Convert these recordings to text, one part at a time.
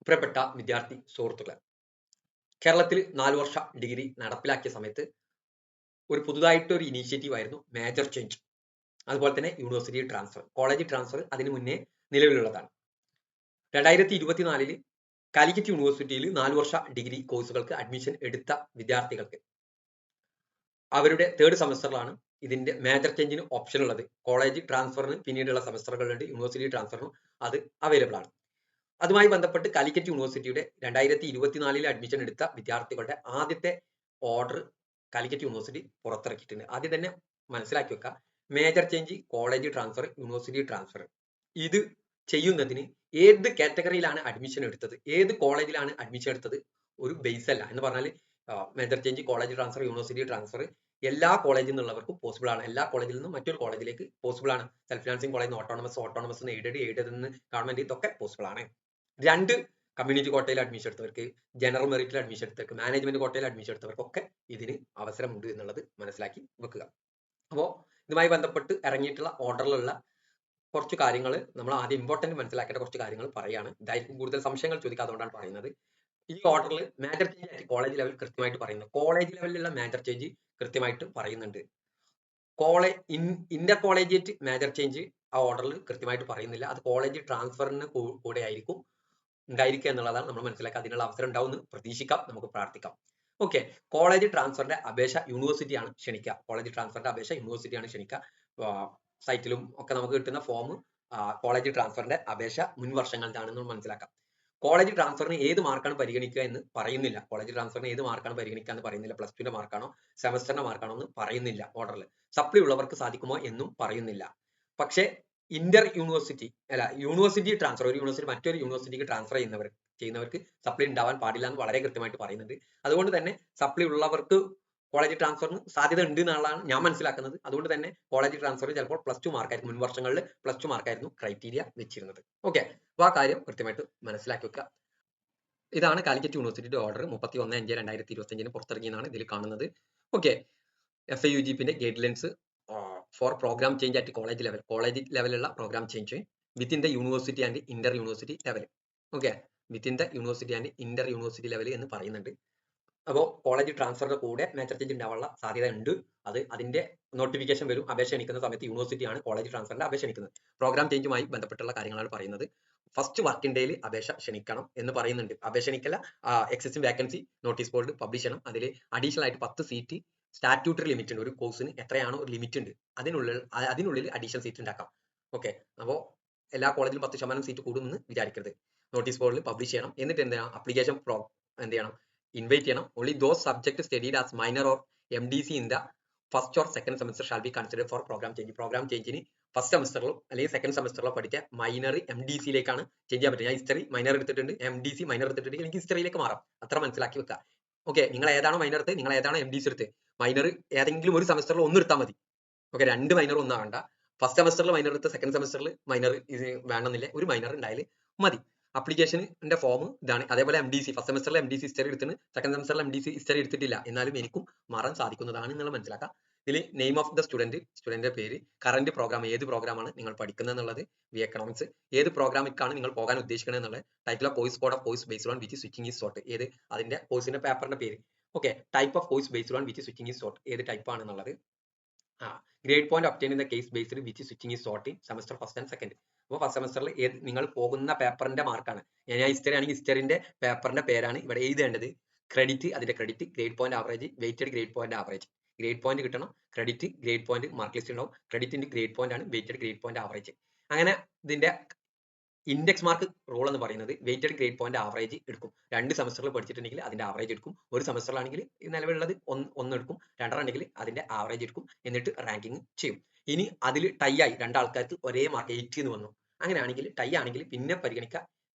പ്രിയപ്പെട്ട വിദ്യാർത്ഥി സുഹൃത്തുക്കളെ, കേരളത്തിൽ 4 വർഷ ഡിഗ്രി നടപ്പിലാക്കിയ സമയത്ത് ഒരു പുതുതായിട്ട് ഒരു ഇനീഷ്യേറ്റീവ് ആയിരുന്നു മേജർ ചേഞ്ച്. അതുപോലെ തന്നെ യൂണിവേഴ്സിറ്റി ട്രാൻസ്ഫർ, കോളേജ് ട്രാൻസ്ഫർ അതിനു മുന്നേ നിലവിലുള്ളതാണ്. 2024 കാലിക്കറ്റ് യൂണിവേഴ്സിറ്റിയിൽ 4 വർഷ ഡിഗ്രി കോഴ്സുകൾക്ക് അഡ്മിഷൻ എടുത്ത വിദ്യാർത്ഥികൾക്ക് അവരുടെ തേർഡ് സെമസ്റ്ററിലാണ് ഇതിന്റെ മേജർ ചേഞ്ചിന് ഓപ്ഷൻ ഉള്ളത്. കോളേജ് ട്രാൻസ്ഫറിന് പിന്നീടുള്ള സെമസ്റ്ററുകളുണ്ട്, യൂണിവേഴ്സിറ്റി ട്രാൻസ്ഫറിനും അത് അവൈലബിൾ ആണ്. അതുമായി ബന്ധപ്പെട്ട് കാലിക്കറ്റ് യൂണിവേഴ്സിറ്റിയുടെ 2024 അഡ്മിഷൻ എടുത്ത വിദ്യാർത്ഥികളുടെ ആദ്യത്തെ ഓർഡർ കാലിക്കറ്റ് യൂണിവേഴ്സിറ്റി പുറത്തിറക്കിയിട്ടുണ്ട്. ആദ്യം തന്നെ മനസ്സിലാക്കി വെക്കുക, major change, college transfer, university transfer ഇത് ചെയ്യുന്നതിന് ഏത് കാറ്റഗറിയിലാണ് അഡ്മിഷൻ എടുത്തത്, ഏത് കോളേജിലാണ് അഡ്മിഷൻ എടുത്തത് ഒരു ബേസ് അല്ല. എന്ന് പറഞ്ഞാൽ major change, college transfer, university transfer എല്ലാ കോളേജിൽ നിന്നുള്ളവർക്കും പോസിബിൾ ആണ്. എല്ലാ കോളേജിൽ നിന്നും മറ്റൊരു കോളേജിലേക്ക് പോസിബിൾ ആണ്. Self financing college, autonomous, aided government, ഇതൊക്കെ പോസിബിൾ ആണ്. രണ്ട് കമ്മ്യൂണിറ്റി കോട്ടയിൽ അഡ്മിഷൻ എടുത്തവർക്ക്, ജനറൽ മെറിറ്റിൽ അഡ്മിഷൻ എടുത്തവർക്ക്, മാനേജ്മെന്റ് കോട്ടയിൽ അഡ്മിഷൻ എടുത്തവർക്കൊക്കെ ഇതിന് അവസരമുണ്ട് എന്നുള്ളത് മനസ്സിലാക്കി വെക്കുക. അപ്പോൾ ഇതുമായി ബന്ധപ്പെട്ട് ഇറങ്ങിയിട്ടുള്ള ഓർഡറിലുള്ള കുറച്ച് കാര്യങ്ങൾ നമ്മൾ ആദ്യം ഇമ്പോർട്ടന്റ് മനസ്സിലാക്കേണ്ട കുറച്ച് കാര്യങ്ങൾ പറയാണ്. ഇതായിരിക്കും കൂടുതൽ സംശയങ്ങൾ ചോദിക്കുക, അതുകൊണ്ടാണ് പറയുന്നത്. ഈ ഓർഡറിൽ മേജർ ചേഞ്ച് ആയിട്ട് കോളേജ് ലെവൽ കൃത്യമായിട്ട് പറയുന്നു. കോളേജ് ലെവലിലുള്ള മേജർ ചേഞ്ച് കൃത്യമായിട്ട് പറയുന്നുണ്ട്. ഇന്റർ കോളേജിയേറ്റ് മേജർ ചേഞ്ച് ആ ഓർഡറിൽ കൃത്യമായിട്ട് പറയുന്നില്ല. അത് കോളേജ് ട്രാൻസ്ഫറിന് കൂടെ ആയിരിക്കും ഉണ്ടായിരിക്കുക എന്നുള്ളതാണ് നമ്മൾ മനസ്സിലാക്കുക. അതിനുള്ള അവസരം ഉണ്ടാവുമെന്ന് പ്രതീക്ഷിക്കാം, നമുക്ക് പ്രാർത്ഥിക്കാം. ഓക്കെ, കോളേജ് ട്രാൻസ്ഫറിന്റെ അപേക്ഷ യൂണിവേഴ്സിറ്റിയാണ് ക്ഷണിക്കുക. കോളേജ് ട്രാൻസ്ഫറിന്റെ അപേക്ഷ യൂണിവേഴ്സിറ്റിയാണ് ക്ഷണിക്കുക. സൈറ്റിലും ഒക്കെ നമുക്ക് കിട്ടുന്ന ഫോം കോളേജ് ട്രാൻസ്ഫറിന്റെ അപേക്ഷ മുൻ വർഷങ്ങളിലാണെന്ന് മനസ്സിലാക്കാം. കോളേജ് ട്രാൻസ്ഫറിന് ഏത് മാർക്കാണ് പരിഗണിക്കുക എന്ന് പറയുന്നില്ല. കോളേജ് ട്രാൻസ്ഫറിന് ഏത് മാർക്കാണ് പരിഗണിക്കുക എന്ന് പറയുന്നില്ല. പ്ലസ് ടുവിന്റെ മാർക്കാണോ സെമസ്റ്ററിന്റെ മാർക്കാണോ എന്ന് പറയുന്നില്ല ഓർഡറിൽ. സപ്ലി ഉള്ളവർക്ക് സാധിക്കുമോ എന്നും പറയുന്നില്ല. പക്ഷേ ഇന്റർ യൂണിവേഴ്സിറ്റി യൂണിവേഴ്സിറ്റി ട്രാൻസ്ഫർ, ഒരു യൂണിവേഴ്സിറ്റി മറ്റൊരു യൂണിവേഴ്സിറ്റിക്ക് ട്രാൻസ്ഫർ ചെയ്യുന്നവർക്ക് സപ്ലി ഉണ്ടാവാൻ പാടില്ല എന്ന് വളരെ കൃത്യമായിട്ട് പറയുന്നുണ്ട്. അതുകൊണ്ട് തന്നെ സപ്ലി ഉള്ളവർക്ക് കോളേജ് ട്രാൻസ്ഫറിന് സാധ്യത ഉണ്ട് എന്നുള്ളതാണ് ഞാൻ മനസ്സിലാക്കുന്നത്. അതുകൊണ്ട് തന്നെ കോളേജ് ട്രാൻസ്ഫറിൽ ചിലപ്പോൾ പ്ലസ് ടു മാർക്കായിരുന്നു, മുൻ വർഷങ്ങളിൽ പ്ലസ് ടു മാർക്കായിരുന്നു ക്രൈറ്റീരിയ വെച്ചിരുന്നത്. ഓക്കെ, അപ്പോൾ ആ കാര്യം കൃത്യമായിട്ട് മനസ്സിലാക്കി വെക്കുക. ഇതാണ് കാലിക്കറ്റ് യൂണിവേഴ്സിറ്റിയുടെ ഓർഡർ 31/5/2025 പുറത്തിറങ്ങിയെന്നാണ് ഇതിൽ കാണുന്നത്. ഓക്കെ, FIUGPന്റെ guidelines for programme change at college ലെവലുള്ള programme change within the university and inter university level. Okay, within the university and inter university level എന്ന് പറയുന്നുണ്ട്. അപ്പോൾ കോളേജ് ട്രാൻസ്ഫറിന്റെ കൂടെ മേജർ ചേഞ്ച് ഉണ്ടാവാനുള്ള സാധ്യത ഉണ്ട്. അതിന്റെ നോട്ടിഫിക്കേഷൻ വരും. അപേക്ഷ ക്ഷണിക്കുന്ന സമയത്ത് യൂണിവേഴ്സിറ്റിയാണ് കോളേജ് ട്രാൻസ്ഫറിന്റെ അപേക്ഷ ക്ഷണിക്കുന്നത്. പ്രോഗ്രാം ചേഞ്ചുമായി ബന്ധപ്പെട്ടുള്ള കാര്യങ്ങളാണ് പറയുന്നത്. ഫസ്റ്റ് വർക്കിംഗ് ഡേയിൽ അപേക്ഷ ക്ഷണിക്കണം എന്ന് പറയുന്നുണ്ട്. അപേക്ഷ ക്ഷണിക്കല്ല, existing vacancy notice board publish ചെയ്യണം. അതിൽ അഡീഷണൽ ആയിട്ട് 10 സീറ്റ് സ്റ്റാറ്റ്യൂട്ടറി ലിമിറ്റ് ഉണ്ട്. ഒരു കോഴ്സിന് എത്രയാണോ ഒരു ലിമിറ്റ് ഉണ്ട്, അതിനുള്ളിൽ അഡീഷണൽ സീറ്റ് ഉണ്ടാക്കാം. ഓക്കെ, അപ്പോൾ എല്ലാ കോളേജിലും 10% സീറ്റ് കൂടുമെന്ന് വിചാരിക്കരുത്. നോട്ടീസ് ബോർഡിൽ പബ്ലിഷ് ചെയ്യണം. എന്നിട്ട് എന്ത് ചെയ്യണം, അപ്ലിക്കേഷൻ എന്ത് ചെയ്യണം, ഇൻവൈറ്റ് ചെയ്യണം. Only those subject studied as minor or MDC in the first or second semester shall be considered for programme change. Programme ചേഞ്ചിന് ഫസ്റ്റ് സെമസ്റ്ററിലോ അല്ലെങ്കിൽ സെക്കൻഡ് സെമസ്റ്ററിലോ പഠിച്ച മൈനർ MDCയിലേക്കാണ് ചേഞ്ച് ചെയ്യാൻ പറ്റുക. ഞാൻ ഹിസ്റ്ററി മൈനർ എടുത്തിട്ടുണ്ട്, MDC മൈനർ എടുത്തിട്ടുണ്ടെങ്കിൽ എനിക്ക് ഹിസ്റ്ററിയിലേക്ക് മാറാം. അത്ര മനസ്സിലാക്കി വെക്കുക. ഓക്കെ, നിങ്ങൾ ഏതാണോ മൈനർ എടുത്ത്, നിങ്ങൾ ഏതാണോ MDC എടുത്ത്, മൈനർ ഏതെങ്കിലും ഒരു സെമസ്റ്ററിൽ ഒന്ന് എടുത്താൽ മതി. ഓക്കെ, 2 മൈനർ ഒന്നും ആവണ്ട. ഫസ്റ്റ് സെമസ്റ്ററിൽ മൈനർ എടുത്ത് സെക്കൻഡ് സെമസ്റ്ററിൽ മൈനർ ഇത് വേണമെന്നില്ല, ഒരു മൈനർ ഉണ്ടായാലും മതി. അപ്ലിക്കേഷന്റെ ഫോം ഇതാണ്. അതേപോലെ MDC ഫസ്റ്റ് സെമസ്റ്ററിൽ MDC ഹിസ്റ്ററി എടുത്തിന്, സെക്കൻഡ് സെമസ്റ്ററിൽ MDC ഹിസ്റ്ററി എടുത്തിട്ടില്ല, എന്നാലും എനിക്കും മാറാൻ സാധിക്കുന്നതാണ് എന്നുള്ളത് മനസ്സിലാക്കാം. ഇതിൽ നെയിം ഓഫ് ദ സ്റ്റുഡന്റിന്റെ പേര്, കറന്റ് പ്രോഗ്രാം, ഏത് പ്രോഗ്രാമാണ് നിങ്ങൾ പഠിക്കുന്നത് എന്നുള്ളത്, എക്കണോമിക്സ് ഏത് പ്രോഗ്രാമിലേക്കാണ് നിങ്ങൾ പോകാൻ ഉദ്ദേശിക്കുന്നത് എന്നുള്ളത്, title of course, code of course based on which switching is sought, ഏത് അതിന്റെ കോഴ്സിന്റെ പേപ്പറിന്റെ പേര്. Okay, type of course based on which switching is sought, ഏത് ടൈപ്പ് ആണെന്നുള്ളത്. Grade point obtain in the case based which switching is sought in semester first and second. അപ്പോൾ first സെമസ്റ്ററിൽ നിങ്ങൾ പോകുന്ന പേപ്പറിന്റെ മാർക്കാണ്. ഞാൻ ഹിസ്റ്ററി ആണെങ്കിൽ ഹിസ്റ്ററിന്റെ പേപ്പറിന്റെ പേരാണ് ഇവിടെ എഴുതേണ്ടത്. ക്രെഡിറ്റ്, അതിന്റെ credit, grade point average, weighted grade point average. Grade point കിട്ടണം, credit, grade point mark list ഉണ്ടാവും. ക്രെഡിറ്റിന്റെ ഗ്രേഡ് പോയിന്റ് ആണ്, വെയിറ്റഡ് ഗ്രേഡ് പോയിന്റ് ആവറേജ്. അങ്ങനെ ഇതിന്റെ ഇൻഡെക്സ് മാർക്ക് റൂൾ എന്ന് പറയുന്നത് വെയിറ്റഡ് ഗ്രേഡ് പോയിന്റ് ആവറേജ് എടുക്കും. 2 സെമസ്റ്ററിൽ പഠിച്ചിട്ടുണ്ടെങ്കിൽ അതിന്റെ ആവറേജ് എടുക്കും. ഒരു സെമസ്റ്ററിലാണെങ്കിൽ നിലവിലുള്ളത് ഒന്ന് എടുക്കും. 2 ഉണ്ടെങ്കിൽ അതിന്റെ ആവറേജ് എടുക്കും. എന്നിട്ട് റാങ്കിങ് ചെയ്യും. ഇനി അതിൽ ടൈ ആയി 2 ആൾക്കാർക്ക് ഒരേ മാർക്ക് 80 എന്ന് വന്നു, അങ്ങനെയാണെങ്കിൽ ടൈ ആണെങ്കിൽ പിന്നെ പരിഗണിക്കുക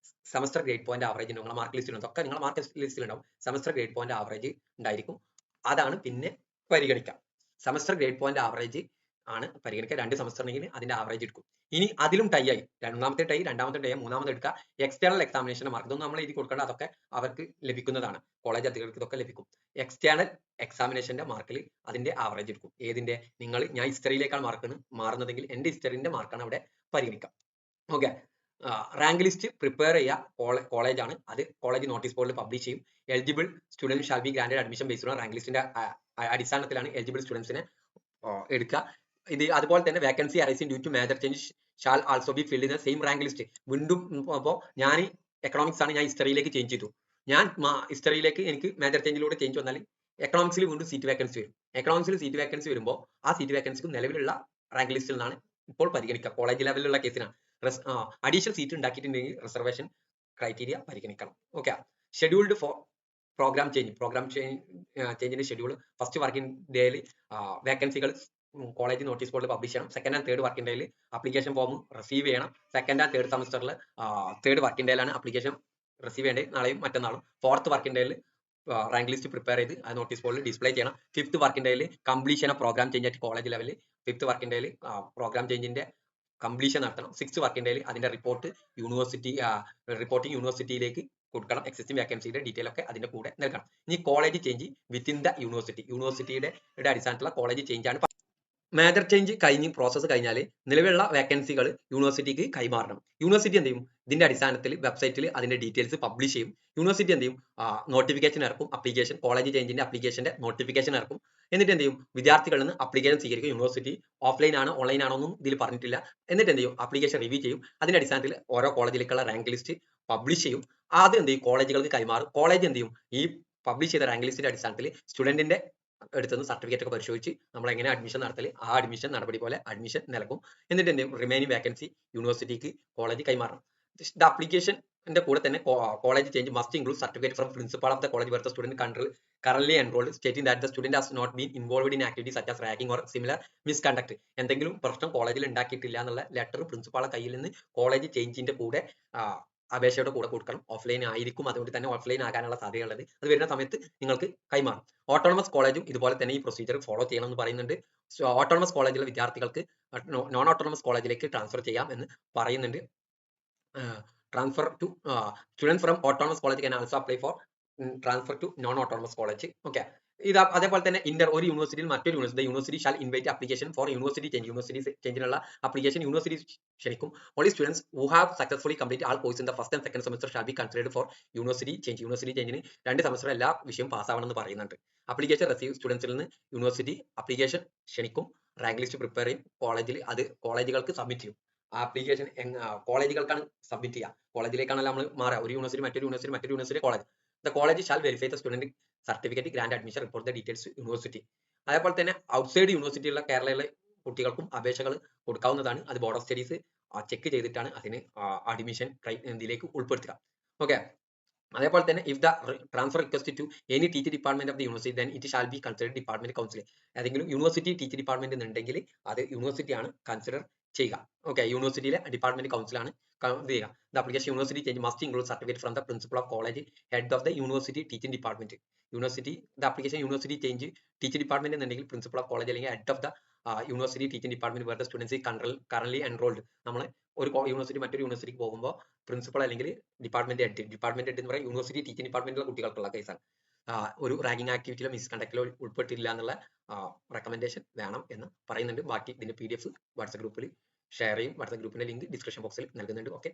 സെമസ്റ്റർ ഗ്രേഡ് പോയിന്റ് ആവറേജ് ഉണ്ടാവും. നിങ്ങളുടെ മാർക്ക് ലിസ്റ്റിൽ ഉണ്ടാവും, ഒക്കെ നിങ്ങളുടെ മാർക്ക് ലിസ്റ്റിൽ ഉണ്ടാവും. സെമസ്റ്റർ ഗ്രേഡ് പോയിന്റ് ആവറേജ് ഉണ്ടായിരിക്കും, അതാണ് പിന്നെ പരിഗണിക്കുക. സെമസ്റ്റർ ഗ്രേഡ് പോയിന്റ് ആവറേജ് ആണ് പരിഗണിക്കുക. 2 സെമസ്റ്റർ ഉണ്ടെങ്കിൽ അതിന്റെ ആവറേജ് എടുക്കും. ഇനി അതിലും ടൈ ആയി, രണ്ടാമത്തെ ടൈ, മൂന്നാമത്തെ എടുക്കുക. എക്സ്റ്റേണൽ എക്സാമിനേഷന്റെ മാർക്ക്, ഇതൊന്നും നമ്മൾ എഴുതി കൊടുക്കേണ്ട, അതൊക്കെ അവർക്ക് ലഭിക്കുന്നതാണ്. കോളേജ് അധികൃതർക്ക് ഇതൊക്കെ ലഭിക്കും. എക്സ്റ്റേണൽ എക്സാമിനേഷന്റെ മാർക്കിൽ അതിന്റെ ആവറേജ് എടുക്കും. ഏതിന്റെ, ഞാൻ ഹിസ്റ്ററിയിലേക്കാണ് മാർക്കാണ് മാറുന്നതെങ്കിൽ എന്റെ ഹിസ്റ്ററിന്റെ മാർക്കാണ് അവിടെ പരിഗണിക്കുക. ഓക്കെ, റാങ്ക് ലിസ്റ്റ് പ്രിപ്പയർ ചെയ്യുക കോളേജ് ആണ്. അത് കോളേജ് നോട്ടീസ് ബോർഡിൽ പബ്ലിഷ് ചെയ്യും. Eligible student shall be granted admission based on rank ലിസ്റ്റിന്റെ അടിസ്ഥാനത്തിലാണ് എലിജിബിൾ സ്റ്റുഡൻസിനെ എടുക്കുക. ഇത് അതുപോലെ തന്നെ vacancy arising due to major change shall also be filled in the same rank list. വീണ്ടും അപ്പോൾ ഞാൻ എക്കണോമിക്സ് ആണ്, ഞാൻ ഹിസ്റ്ററിയിലേക്ക് ചേഞ്ച് ചെയ്തു. ഞാൻ ഹിസ്റ്ററിയിലേക്ക് എനിക്ക് മേജർ ചേഞ്ചിലൂടെ ചേഞ്ച് വന്നാൽ എക്കണോമിക്സിൽ വീണ്ടും സീറ്റ് വേക്കൻസി വരും. എക്കണോമിക്സിൽ സീറ്റ് വേക്കൻസി വരുമ്പോൾ ആ സീറ്റ് വേക്കൻസിക്ക് നിലവിലുള്ള റാങ്ക് ലിസ്റ്റിൽ നിന്നാണ് ഇപ്പോൾ പരിഗണിക്കുക. കോളേജ് ലെവലിലുള്ള കേസിനാണ്. അഡീഷണൽ സീറ്റ് ഉണ്ടാക്കിയിട്ടുണ്ടെങ്കിൽ റിസർവേഷൻ ക്രൈറ്റീരിയ പരിഗണിക്കണം. ഓക്കെ. ഷെഡ്യൂൾഡ് ഫോർ പ്രോഗ്രാം ചേഞ്ചിന്റെ ഷെഡ്യൂൾ ഫസ്റ്റ് വർക്കിംഗ് ഡേയിൽ വേക്കൻസികൾ കോളേജ് നോട്ടീസ് ബോർഡിൽ പബ്ലിഷ് ചെയ്യണം. സെക്കൻഡ് ആൻഡ് തേർഡ് വർക്കിംഗ് ഡേയിൽ ആപ്ലിക്കേഷൻ ഫോം റിസീവ് ചെയ്യണം. സെക്കൻഡ് ആൻഡ് തേർഡ് സെമസ്റ്ററിൽ തേർഡ് വർക്കിംഗ് ഡേയിലാണ് ആപ്ലിക്കേഷൻ റിസീവ് ചെയ്യേണ്ടത്, നാളെയും മറ്റന്നാളും. ഫോർത്ത് വർക്കിംഗ് ഡേയിൽ റാങ്ക് ലിസ്റ്റ് പ്രിപ്പയർ ചെയ്ത് അത് നോട്ടീസ് ബോർഡിൽ ഡിസ്പ്ലേ ചെയ്യണം. ഫിഫ്ത്ത് വർക്കിംഗ് ഡേയിൽ completion of programme change at college ലെവലിൽ ഫിഫ്ത്ത് വർക്കിംഗ് ഡേയിൽ പ്രോഗ്രാം ചേഞ്ചിന്റെ കംപ്ലീഷൻ നടത്തണം. സിക്സ് വർക്കിംഗ് ഡേയിൽ അതിന്റെ റിപ്പോർട്ടിംഗ് യൂണിവേഴ്സിറ്റിയിലേക്ക് കൊടുക്കണം. എക്സിസ്റ്റിംഗ് വേക്കൻസിയുടെ ഡീറ്റെയിൽ ഒക്കെ അതിന്റെ കൂടെ നൽകണം. ഇനി കോളേജ് ചേഞ്ച് വിത്തിൻ ദ യൂണിവേഴ്സിറ്റിയുടെ അടിസ്ഥാനത്തിലുള്ള കോളേജ് ചേഞ്ച് ആണ്. മേജർ ചേഞ്ച് പ്രോസസ്സ് കഴിഞ്ഞാൽ നിലവിലുള്ള വേക്കൻസികൾ യൂണിവേഴ്സിറ്റിക്ക് കൈമാറണം. യൂണിവേഴ്സിറ്റി എന്ത് ചെയ്യും? ഇതിന്റെ അടിസ്ഥാനത്തിൽ വെബ്സൈറ്റിൽ അതിന്റെ ഡീറ്റെയിൽസ് പബ്ലിഷ് ചെയ്യും. യൂണിവേഴ്സിറ്റി എന്ത് ചെയ്യും? നോട്ടിഫിക്കേഷൻ ഇറക്കും. അപ്ലിക്കേഷൻ കോളേജ് ചേഞ്ചിന്റെ അപ്ലിക്കേഷന്റെ നോട്ടിഫിക്കേഷൻ ഇറക്കും. എന്നിട്ട് എന്ത് ചെയ്യും? വിദ്യാർത്ഥികളിൽ നിന്ന് അപ്ലിക്കേഷൻ സ്വീകരിക്കും. യൂണിവേഴ്സിറ്റി ഓഫ്ലൈൻ ആണോ ഓൺലൈൻ ആണോ ഒന്നും ഇതിൽ പറഞ്ഞിട്ടില്ല. എന്നിട്ട് എന്ത് ചെയ്യും? അപ്ലിക്കേഷൻ റിവ്യൂ ചെയ്യും. അതിന്റെ അടിസ്ഥാനത്തിൽ ഓരോ കോളേജിലേക്കുള്ള റാങ്ക് ലിസ്റ്റ് പബ്ലിഷ് ചെയ്യും. ആദ്യം എന്ത് ചെയ്യും? കോളേജുകൾക്ക് കൈമാറും. കോളേജ് എന്ത് ചെയ്യും? ഈ പബ്ലിഷ് ചെയ്ത റാങ്ക് ലിസ്റ്റിന്റെ അടിസ്ഥാനത്തിൽ സ്റ്റുഡന്റിന്റെ എടുത്തുനിന്ന് സർട്ടിഫിക്കറ്റ് ഒക്കെ പരിശോധിച്ച് നമ്മൾ എങ്ങനെ അഡ്മിഷൻ നടത്തല്, ആ അഡ്മിഷൻ നടപടി പോലെ അഡ്മിഷൻ നൽകും. എന്നിട്ട് എന്ത് ചെയ്യും? റിമൈനിങ് വേക്കൻസി യൂണിവേഴ്സിറ്റിക്ക് കോളേജ് കൈമാറണം. ദ അപ്ലിക്കേഷന്റെ കൂടെ തന്നെ college change must include certificate from principal of the college where the student currently enrolled stating that the student has not been involved in activities such as ragging or similar misconduct. എന്തെങ്കിലും പ്രശ്നം കോളേജിൽ ഉണ്ടാക്കിയിട്ടില്ല എന്നുള്ള letter പ്രിൻസിപ്പാളെ കയ്യിൽ നിന്ന് college ചേഞ്ചിന്റെ കൂടെ അപേക്ഷയുടെ കൂടെ കൊടുക്കണം. ഓഫ്ലൈൻ ആയിരിക്കും, അതുകൊണ്ട് തന്നെ ഓഫ്ലൈൻ ആകാനുള്ള സാധ്യതയുള്ളത്. അത് വരുന്ന സമയത്ത് നിങ്ങൾക്ക് കൈമാറും. ഓട്ടോണമസ് കോളേജും ഇതുപോലെ തന്നെ ഈ പ്രൊസീജിയർ ഫോളോ ചെയ്യണം എന്ന് പറയുന്നുണ്ട്. ഓട്ടോണമസ് കോളേജിലെ വിദ്യാർത്ഥികൾക്ക് നോൺ ഓട്ടോണമസ് കോളേജിലേക്ക് ട്രാൻസ്ഫർ ചെയ്യാം എന്ന് പറയുന്നുണ്ട്. Transfer to students from autonomous college can also apply for transfer to non autonomous college. Okay. ഇത് അതേപോലെ തന്നെ ഒരു യൂണിവേഴ്സിറ്റിയിൽ മറ്റൊരു university shall invite application for university ചേഞ്ചിനുള്ള അപ്ലിക്കേഷൻ യൂണിവേഴ്സിറ്റി ക്ഷണിക്കും. Only students who have successfully complete all course in the first and second semester shall be considered for university ചേഞ്ചിന് 2 semester എല്ലാ വിഷയം പാസ്സാവണമെന്ന് പറയുന്നുണ്ട്. അപ്ലിക്കേഷൻ റിസീവ് സ്റ്റുഡൻസിൽ നിന്ന് യൂണിവേഴ്സിറ്റി അപ്ലിക്കേഷൻ ക്ഷണിക്കും. റാങ്ക് ലിസ്റ്റ് പ്രിപ്പയർ ചെയ്യും. കോളേജുകൾക്ക് സബ്മിറ്റ് ചെയ്യും. ആപ്ലിക്കേഷൻ കോളേജുകൾക്കാണ് സബ്മിറ്റ് ചെയ്യുക. കോളേജിലേക്കാണല്ലോ നമ്മൾ മാറുക. ഒരു യൂണിവേഴ്സിറ്റി മറ്റൊരു university college. The college shall verify the student certificate, grant admission, report the details to university. അതേപോലെ തന്നെ ഔട്ട്സൈഡ് യൂണിവേഴ്സിറ്റിയുള്ള കേരളയിലെ കുട്ടികൾക്കും അപേക്ഷകൾ കൊടുക്കാവുന്നതാണ്. അത് ബോർഡ് ഓഫ് സ്റ്റഡീസ് ചെക്ക് ചെയ്തിട്ടാണ് അതിന് അഡ്മിഷൻ ഇതിലേക്ക് ഉൾപ്പെടുത്തുക. ഓക്കെ. അതേപോലെ തന്നെ if the transfer request to any teaching department of the university then it shall be considered department council. ഏതെങ്കിലും യൂണിവേഴ്സിറ്റി ടീച്ചിങ് ഡിപ്പാർട്ട്മെന്റ് ഉണ്ടെങ്കിൽ അത് യൂണിവേഴ്സിറ്റിയാണ് കൺസിഡർ ചെയ്യുക. ഓക്കെ. യൂണിവേഴ്സിറ്റിയിലെ ഡിപ്പാർട്ട്മെന്റ് കൗൺസിലാണ് ഇത് ചെയ്യുക. The application university change must include certificate from the principal of college, head of the university teaching department. The application university change teaching department എന്നുണ്ടെങ്കിൽ പ്രിൻസിപ്പൽ ഓഫ് കോളേജ് അല്ലെങ്കിൽ head of the university teaching department where the students currently enrolled. നമ്മൾ ഒരു university മറ്റൊരു യൂണിവേഴ്സിറ്റിക്ക് പോകുമ്പോൾ principal അല്ലെങ്കിൽ department head എന്ന് പറയുന്നത് university teaching ഡിപ്പാർട്ട്മെന്റിലെ കുട്ടികൾക്കുള്ള കേസാണ്. ഒരു റാഗിംഗ് ആക്ടിവിറ്റിയിലോ മിസ്കണ്ടക്റ്റിലോ ഉൾപ്പെട്ടില്ല എന്നുള്ള റെക്കമെൻഡേഷൻ വേണം എന്ന് പറയുന്നുണ്ട്. ബാക്കി ഇതിന്റെ PDF വാട്സ്ആപ്പ് ഗ്രൂപ്പിൽ ഷെയർ ചെയ്യും. വാട്സ്ആപ്പ് ഗ്രൂപ്പിന്റെ ലിങ്ക് ഡിസ്ക്രിപ്ഷൻ ബോക്സിൽ നൽകുന്നുണ്ട്. ഓക്കെ.